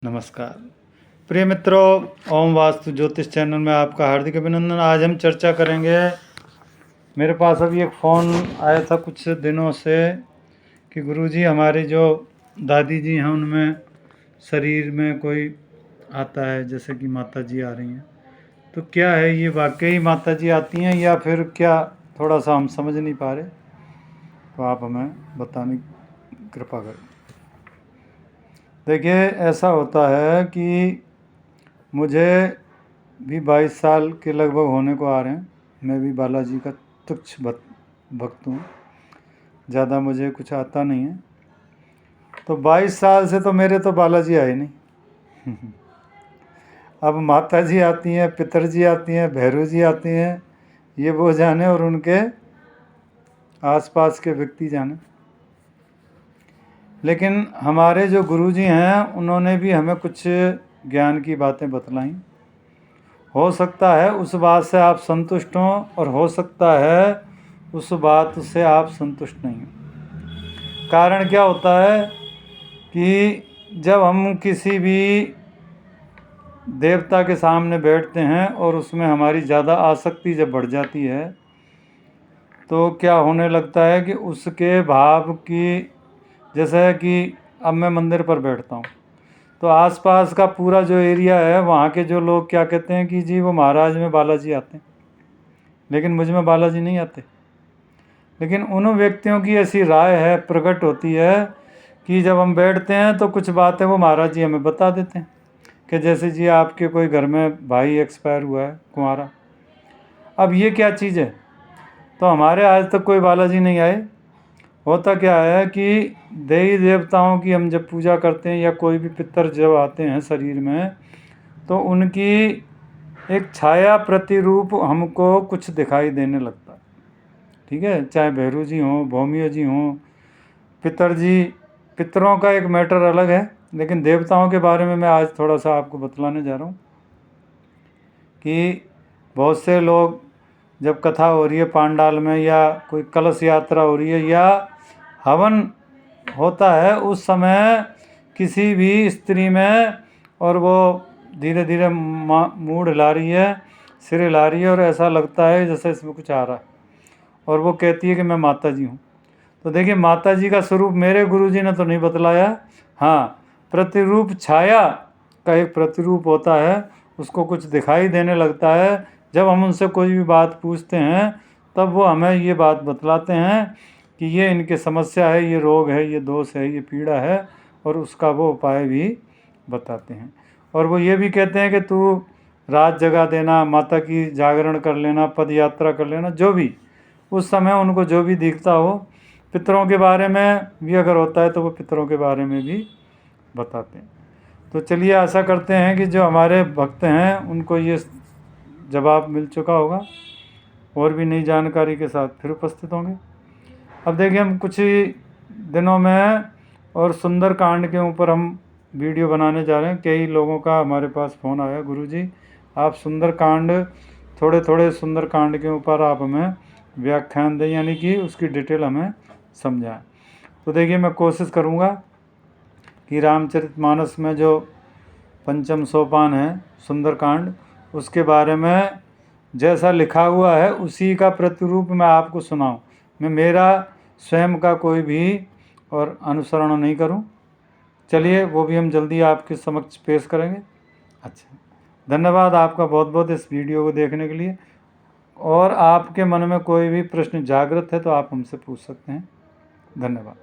नमस्कार प्रिय मित्रों, ओम वास्तु ज्योतिष चैनल में आपका हार्दिक अभिनंदन। आज हम चर्चा करेंगे। मेरे पास अभी एक फ़ोन आया था कुछ दिनों से कि गुरुजी हमारी जो दादी जी हैं उनमें शरीर में कोई आता है, जैसे कि माता जी आ रही हैं। तो क्या है ये, वाकई माता जी आती हैं या फिर क्या, थोड़ा सा हम समझ नहीं पा रहे, तो आप हमें बताने की कृपा करें। देखिए, ऐसा होता है कि मुझे भी 22 साल के लगभग होने को आ रहे हैं। मैं भी बालाजी का तुच्छ भक्त हूँ, ज़्यादा मुझे कुछ आता नहीं है। तो 22 साल से तो मेरे तो बालाजी आए नहीं। अब माता जी आती हैं, पितरजी आती हैं, भैरव जी आती हैं, ये वो जाने और उनके आसपास के व्यक्ति जाने। लेकिन हमारे जो गुरुजी हैं उन्होंने भी हमें कुछ ज्ञान की बातें बतलाई। हो सकता है उस बात से आप संतुष्ट हों और हो सकता है उस बात से आप संतुष्ट नहीं हों। कारण क्या होता है कि जब हम किसी भी देवता के सामने बैठते हैं और उसमें हमारी ज़्यादा आसक्ति जब बढ़ जाती है तो क्या होने लगता है कि उसके भाव की, जैसे कि अब मैं मंदिर पर बैठता हूँ तो आसपास का पूरा जो एरिया है वहाँ के जो लोग क्या कहते हैं कि जी वो महाराज में बालाजी आते हैं, लेकिन मुझ में बालाजी नहीं आते। लेकिन उन व्यक्तियों की ऐसी राय है, प्रकट होती है कि जब हम बैठते हैं तो कुछ बातें वो महाराज जी हमें बता देते हैं कि जैसे जी आपके कोई घर में भाई एक्सपायर हुआ है, कुंवारा। अब ये क्या चीज़ है, तो हमारे आज तक कोई बालाजी नहीं आए। होता क्या है कि देवी देवताओं की हम जब पूजा करते हैं या कोई भी पितर जब आते हैं शरीर में, तो उनकी एक छाया प्रतिरूप हमको कुछ दिखाई देने लगता है। ठीक है, चाहे भैरू जी हों, भौमिया जी हों, पितर जी, पितरों का एक मैटर अलग है, लेकिन देवताओं के बारे में मैं आज थोड़ा सा आपको बतलाने जा रहा हूँ कि बहुत से लोग जब कथा हो रही है पांडाल में या कोई कलश यात्रा हो रही है या हवन होता है, उस समय किसी भी स्त्री में, और वो धीरे धीरे मूड हिला रही है, सिर हिला रही है और ऐसा लगता है जैसे इसमें कुछ आ रहा है, और वो कहती है कि मैं माता जी हूँ। तो देखिए, माता जी का स्वरूप मेरे गुरुजी ने तो नहीं बतलाया। हाँ, प्रतिरूप छाया का एक प्रतिरूप होता है, उसको कुछ दिखाई देने लगता है। जब हम उनसे कोई भी बात पूछते हैं तब वो हमें ये बात बतलाते हैं कि ये इनकी समस्या है, ये रोग है, ये दोष है, ये पीड़ा है, और उसका वो उपाय भी बताते हैं। और वो ये भी कहते हैं कि तू रात जगा देना, माता की जागरण कर लेना, पद यात्रा कर लेना, जो भी उस समय उनको जो भी दिखता हो। पितरों के बारे में भी अगर होता है तो वो पितरों के बारे में भी बताते हैं। तो चलिए, आशा करते हैं कि जो हमारे भक्त हैं उनको ये जवाब मिल चुका होगा, और भी नई जानकारी के साथ फिर उपस्थित होंगे। अब देखिए, हम कुछ ही दिनों में और सुंदर कांड के ऊपर हम वीडियो बनाने जा रहे हैं। कई लोगों का हमारे पास फ़ोन आया, गुरुजी आप सुंदर कांड, थोड़े थोड़े सुंदर कांड के ऊपर आप हमें व्याख्यान दें, यानी कि उसकी डिटेल हमें समझाएं। तो देखिए, मैं कोशिश करूँगा कि रामचरितमानस में जो पंचम सोपान है सुंदरकांड, उसके बारे में जैसा लिखा हुआ है उसी का प्रतिरूप मैं आपको सुनाऊं। मैं मेरा स्वयं का कोई भी और अनुसरण नहीं करूं। चलिए, वो भी हम जल्दी आपके समक्ष पेश करेंगे। अच्छा, धन्यवाद आपका बहुत बहुत इस वीडियो को देखने के लिए। और आपके मन में कोई भी प्रश्न जागृत है तो आप हमसे पूछ सकते हैं। धन्यवाद।